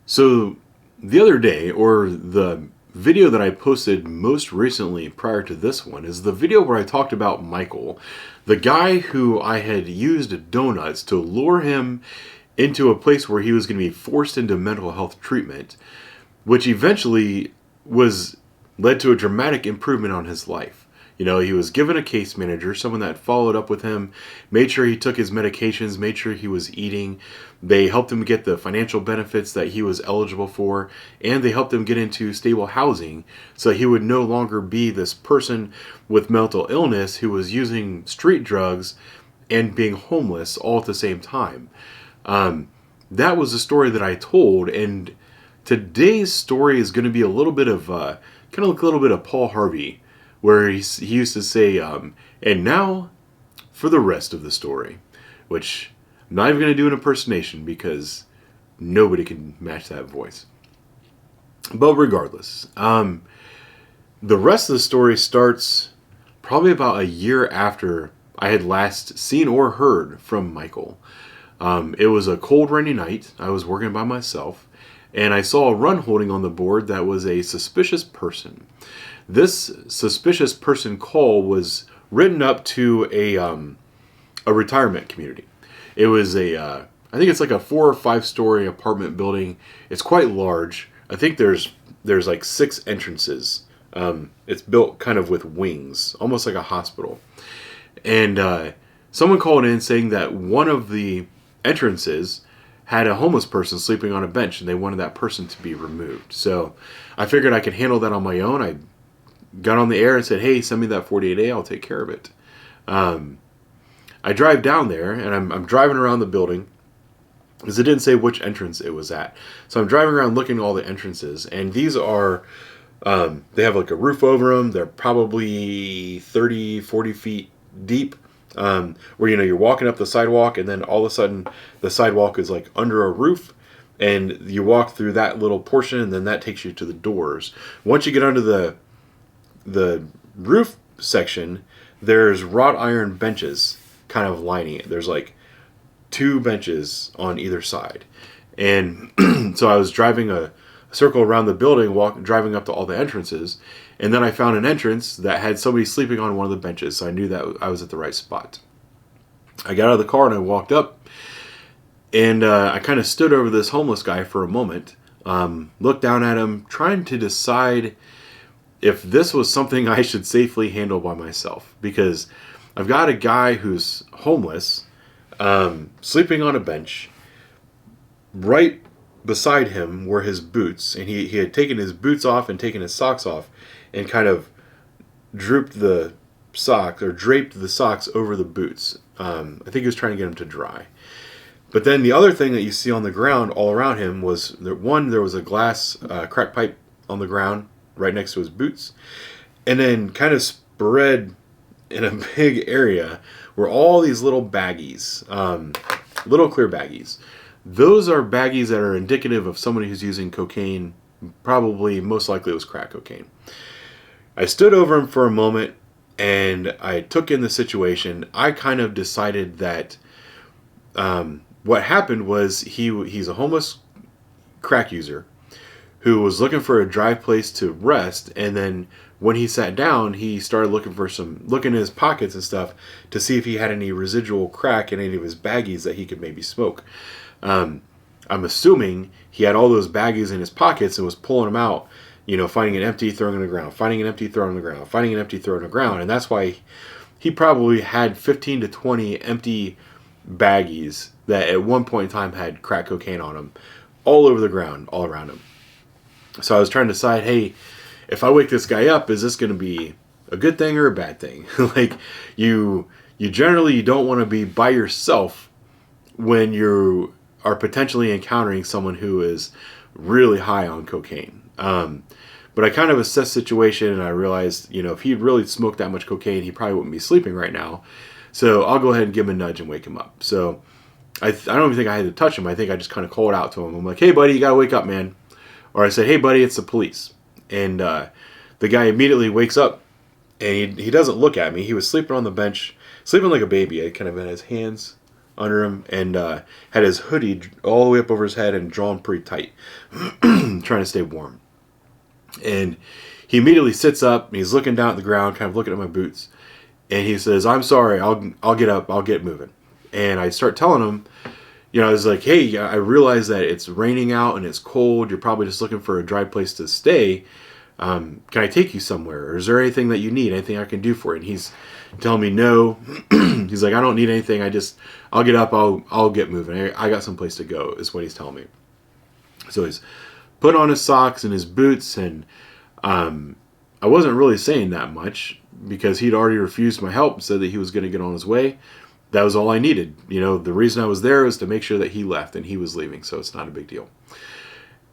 So the other day, or the video that I posted most recently prior to this one, is the video where I talked about Michael, the guy who I had used donuts to lure him into a place where he was going to be forced into mental health treatment, which eventually was led to a dramatic improvement on his life. You know, he was given a case manager, someone that followed up with him, made sure he took his medications, made sure he was eating. They helped him get the financial benefits that he was eligible for, and they helped him get into stable housing so he would no longer be this person with mental illness who was using street drugs and being homeless all at the same time. That was the story that I told, and today's story is going to be a little bit of, kind of like a little bit of Paul Harvey, where he used to say, and now for the rest of the story, which I'm not even going to do an impersonation because nobody can match that voice. But regardless, the rest of the story starts probably about a year after I had last seen or heard from Michael. It was a cold, rainy night. I was working by myself, and I saw a run holding on the board that was a suspicious person. This suspicious person call was written up to a retirement community. It was I think it's like a 4 or 5 story apartment building. It's quite large. I think there's like 6 entrances. It's built kind of with wings, almost like a hospital. And someone called in saying that one of the entrances had a homeless person sleeping on a bench, and they wanted that person to be removed. So I figured I could handle that on my own. I got on the air and said, hey, send me that 48A, I'll take care of it. I drive down there, and I'm driving around the building, because it didn't say which entrance it was at. So I'm driving around looking at all the entrances, and these are, they have like a roof over them. They're probably 30, 40 feet deep, where, you know, you're walking up the sidewalk, and then all of a sudden the sidewalk is like under a roof, and you walk through that little portion, and then that takes you to the doors. Once you get under the roof section, there's wrought iron benches kind of lining it. There's like 2 benches on either side. And so I was driving a circle around the building, driving up to all the entrances, and then I found an entrance that had somebody sleeping on one of the benches, so I knew that I was at the right spot. I got out of the car and I walked up, and I kind of stood over this homeless guy for a moment, looked down at him, trying to decide if this was something I should safely handle by myself, because I've got a guy who's homeless, sleeping on a bench. Right beside him were his boots, and he had taken his boots off and taken his socks off, and kind of draped the socks over the boots. I think he was trying to get them to dry. But then the other thing that you see on the ground all around him was there was a glass crack pipe on the ground right next to his boots, and then kind of spread in a big area were all these little baggies, little clear baggies. Those are baggies that are indicative of somebody who's using cocaine. Probably, most likely it was crack cocaine. I stood over him for a moment, and I took in the situation. I kind of decided that what happened was he's a homeless crack user who was looking for a dry place to rest, and then when he sat down, he started looking in his pockets and stuff to see if he had any residual crack in any of his baggies that he could maybe smoke. I'm assuming he had all those baggies in his pockets and was pulling them out, you know, finding an empty, throwing it on the ground, finding an empty, throwing it on the ground, finding an empty, throwing it on the ground, and that's why he probably had 15 to 20 empty baggies that at one point in time had crack cocaine on them, all over the ground, all around him. So I was trying to decide, hey, if I wake this guy up, is this going to be a good thing or a bad thing? Like, you generally don't want to be by yourself when you are potentially encountering someone who is really high on cocaine. But I kind of assessed the situation, and I realized, you know, if he'd really smoked that much cocaine, he probably wouldn't be sleeping right now. So I'll go ahead and give him a nudge and wake him up. So I don't even think I had to touch him. I think I just kind of called out to him. I'm like, hey, buddy, you got to wake up, man. Or I said, hey, buddy, it's the police. And the guy immediately wakes up, and he doesn't look at me. He was sleeping on the bench, sleeping like a baby. I kind of had his hands under him and had his hoodie all the way up over his head and drawn pretty tight, trying to stay warm. And he immediately sits up and he's looking down at the ground, kind of looking at my boots. And he says, "I'm sorry, I'll get up, I'll get moving." And I start telling him, I was like, "Hey, I realize that it's raining out and it's cold. You're probably just looking for a dry place to stay. Can I take you somewhere? Or is there anything that you need? Anything I can do for you?" And he's telling me no. He's like, "I don't need anything. I'll get up. I'll get moving. I got someplace to go," is what he's telling me. So he's put on his socks and his boots, and I wasn't really saying that much because he'd already refused my help and said that he was going to get on his way. That was all I needed. The reason I was there was to make sure that he left, and he was leaving, so it's not a big deal.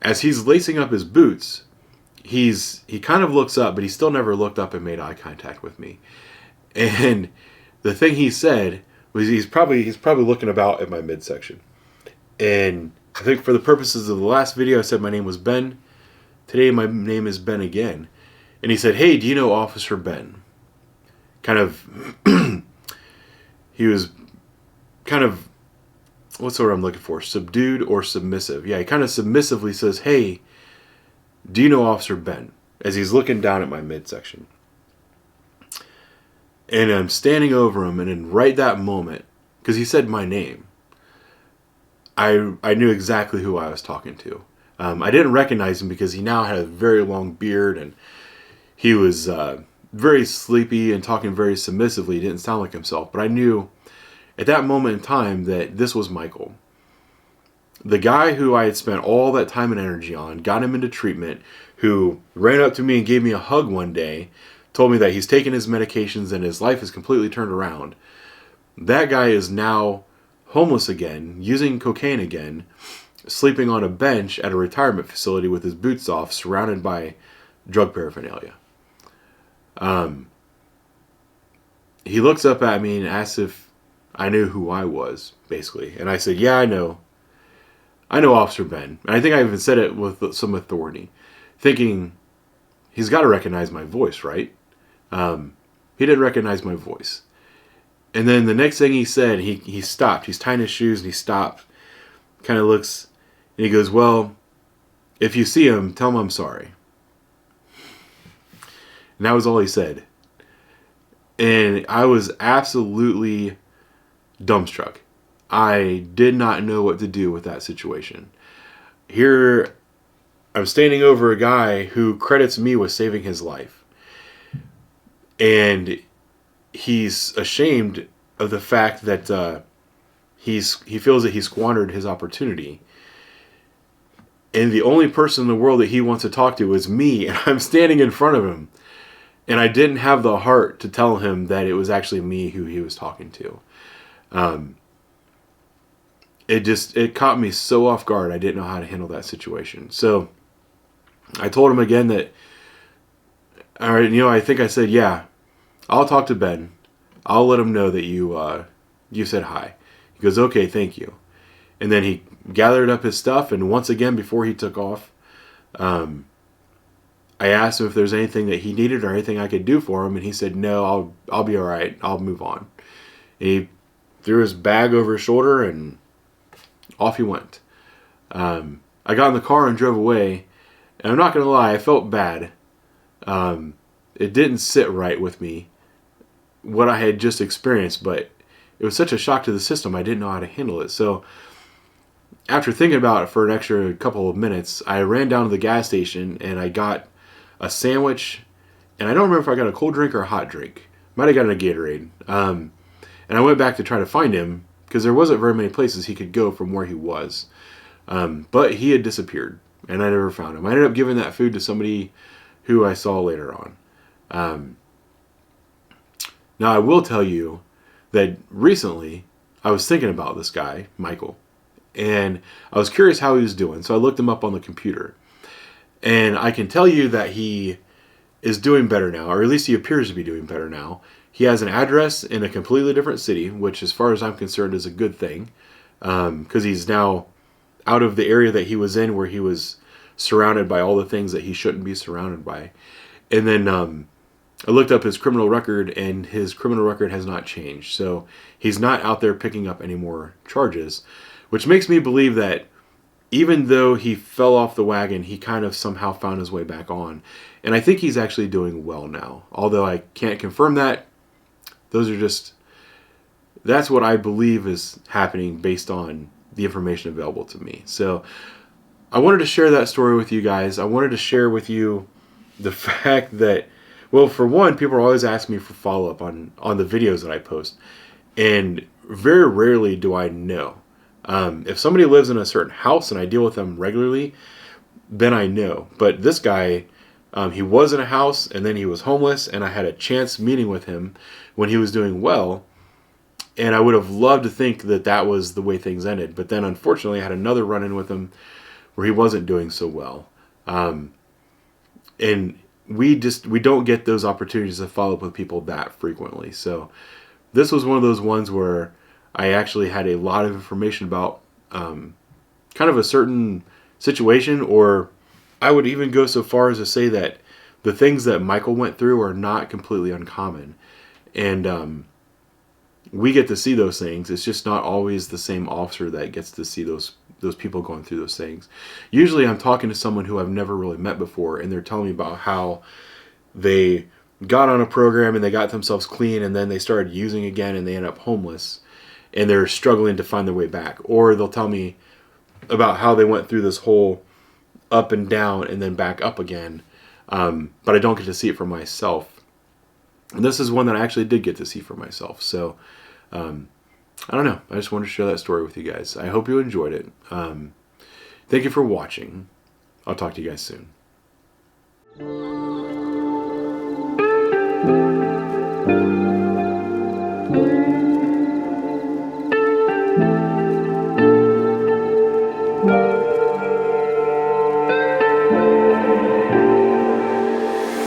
As he's lacing up his boots, he kind of looks up, but he still never looked up and made eye contact with me. And the thing he said was he's probably looking about at my midsection. And I think for the purposes of the last video, I said my name was Ben. Today my name is Ben again. And he said, "Hey, do you know Officer Ben?" Kind of, he was kind of, what's the word I'm looking for? Subdued or submissive. Yeah, he kind of submissively says, "Hey, do you know Officer Ben?" As he's looking down at my midsection. And I'm standing over him, and in right that moment, because he said my name, I knew exactly who I was talking to. I didn't recognize him because he now had a very long beard, and he was very sleepy and talking very submissively. He didn't sound like himself, but I knew at that moment in time that this was Michael. The guy who I had spent all that time and energy on, got him into treatment, who ran up to me and gave me a hug one day, told me that he's taken his medications and his life has completely turned around. That guy is now homeless again, using cocaine again, sleeping on a bench at a retirement facility with his boots off, surrounded by drug paraphernalia. He looks up at me and asks if I knew who I was, basically. And I said, "Yeah, I know Officer Ben." And I think I even said it with some authority, thinking he's got to recognize my voice, right? He didn't recognize my voice. And then the next thing he said, he stopped. He's tying his shoes and he stopped, kind of looks, and he goes, "Well, if you see him, tell him I'm sorry." And that was all he said. And I was absolutely dumbstruck. I did not know what to do with that situation. Here, I'm standing over a guy who credits me with saving his life. And he's ashamed of the fact that he feels that he squandered his opportunity. And the only person in the world that he wants to talk to is me, and I'm standing in front of him. And I didn't have the heart to tell him that it was actually me who he was talking to. It caught me so off guard. I didn't know how to handle that situation. So I told him again that, all right, I think I said, "Yeah, I'll talk to Ben. I'll let him know that you said hi." He goes, "Okay, thank you." And then he gathered up his stuff, and once again, before he took off, I asked him if there's anything that he needed or anything I could do for him, and he said, "No, I'll be all right. I'll move on." And he threw his bag over his shoulder, and off he went. I got in the car and drove away, and I'm not going to lie, I felt bad. It didn't sit right with me, what I had just experienced, but it was such a shock to the system, I didn't know how to handle it. So after thinking about it for an extra couple of minutes, I ran down to the gas station and I got a sandwich, and I don't remember if I got a cold drink or a hot drink. Might have gotten a Gatorade. And I went back to try to find him because there wasn't very many places he could go from where he was. But he had disappeared, and I never found him. I ended up giving that food to somebody who I saw later on. Now, I will tell you that recently I was thinking about this guy, Michael, and I was curious how he was doing, so I looked him up on the computer. And I can tell you that he is doing better now, or at least he appears to be doing better now. He has an address in a completely different city, which as far as I'm concerned is a good thing, because he's now out of the area that he was in where he was surrounded by all the things that he shouldn't be surrounded by. And then I looked up his criminal record, and his criminal record has not changed. So he's not out there picking up any more charges, which makes me believe that even though he fell off the wagon, he kind of somehow found his way back on. And I think he's actually doing well now. Although I can't confirm that. That's what I believe is happening based on the information available to me. So I wanted to share that story with you guys. I wanted to share with you the fact that, well, for one, people are always asking me for follow-up on the videos that I post. And very rarely do I know. If somebody lives in a certain house and I deal with them regularly, then I know. But this guy, he was in a house and then he was homeless, and I had a chance meeting with him when he was doing well. And I would have loved to think that that was the way things ended. But then, unfortunately, I had another run-in with him where he wasn't doing so well. And we don't get those opportunities to follow up with people that frequently. So this was one of those ones where I actually had a lot of information about kind of a certain situation, or I would even go so far as to say that the things that Michael went through are not completely uncommon. And we get to see those things. It's just not always the same officer that gets to see those people going through those things. Usually I'm talking to someone who I've never really met before, and they're telling me about how they got on a program and they got themselves clean, and then they started using again and they end up homeless and they're struggling to find their way back. Or they'll tell me about how they went through this whole up and down and then back up again. But I don't get to see it for myself. And this is one that I actually did get to see for myself. So I don't know. I just wanted to share that story with you guys. I hope you enjoyed it. Thank you for watching. I'll talk to you guys soon.